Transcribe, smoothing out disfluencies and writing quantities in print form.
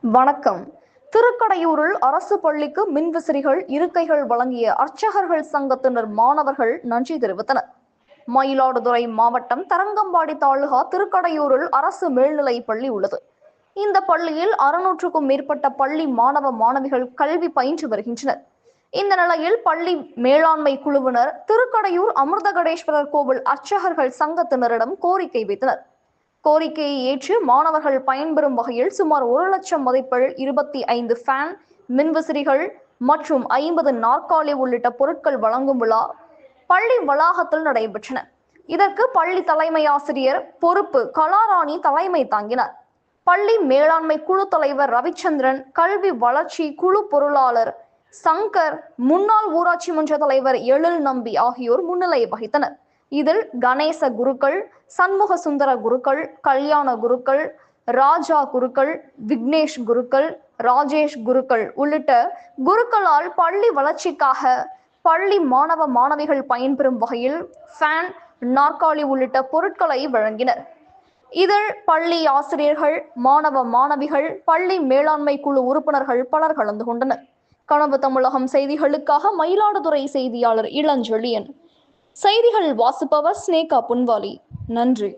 வணக்கம். திருக்கடையூரில் அரசு பள்ளிக்கு மின்விசிறிகள், இருக்கைகள் வழங்கிய அர்ச்சகர்கள் சங்கத்தினர் மாணவர்கள் நன்றி தெரிவித்தனர். மயிலாடுதுறை மாவட்டம் தரங்கம்பாடி தாலுகா திருக்கடையூரில் அரசு மேல்நிலைப் பள்ளி உள்ளது. இந்த பள்ளியில் 600க்கும் மேற்பட்ட பள்ளி மாணவ மாணவிகள் கல்வி பயின்று வருகின்றனர். இந்த நிலையில் பள்ளி மேலாண்மை குழுவினர் திருக்கடையூர் அமிர்தகடேஸ்வரர் கோவில் அர்ச்சகர்கள் சங்கத்தினரிடம் கோரிக்கை வைத்தனர். கோரிக்கையை ஏற்று மாணவர்கள் பயன்பெறும் வகையில் சுமார் 1 லட்சம் மதிப்பில் 25 ஃபேன், மின்விசிறிகள் மற்றும் 50 நாற்காலி உள்ளிட்ட பொருட்கள் வழங்கும் விழா பள்ளி வளாகத்தில் நடைபெற்றன. இதற்கு பள்ளி தலைமை ஆசிரியர் பொறுப்பு கலாராணி தலைமை தாங்கினார். பள்ளி மேலாண்மை குழு தலைவர் ரவிச்சந்திரன், கல்வி வளர்ச்சி குழு பொருளாளர் சங்கர், முன்னாள் ஊராட்சி மன்ற தலைவர் எழில் நம்பி ஆகியோர் முன்னிலை வகித்தனர். இதில் கணேச குருக்கள், சண்முக சுந்தர குருக்கள், கல்யாண குருக்கள், ராஜா குருக்கள், விக்னேஷ் குருக்கள், ராஜேஷ் குருக்கள் உள்ளிட்ட குருக்களால் பள்ளி வளர்ச்சிக்காக பள்ளி மாணவ மாணவிகள் பயன்பெறும் வகையில் ஃபேன், நாற்காலி உள்ளிட்ட பொருட்களை வழங்கினர். இதில் பள்ளி ஆசிரியர்கள், மாணவ மாணவிகள், பள்ளி மேலாண்மை குழு உறுப்பினர்கள் பலர் கலந்து கொண்டனர். கனவு தமிழகம் செய்திகளுக்காக மயிலாடுதுறை செய்தியாளர் இளஞ்செழியன். செய்திகள் வாசிப்பவர் ஸ்னேகா புன்வாலி. நன்றி.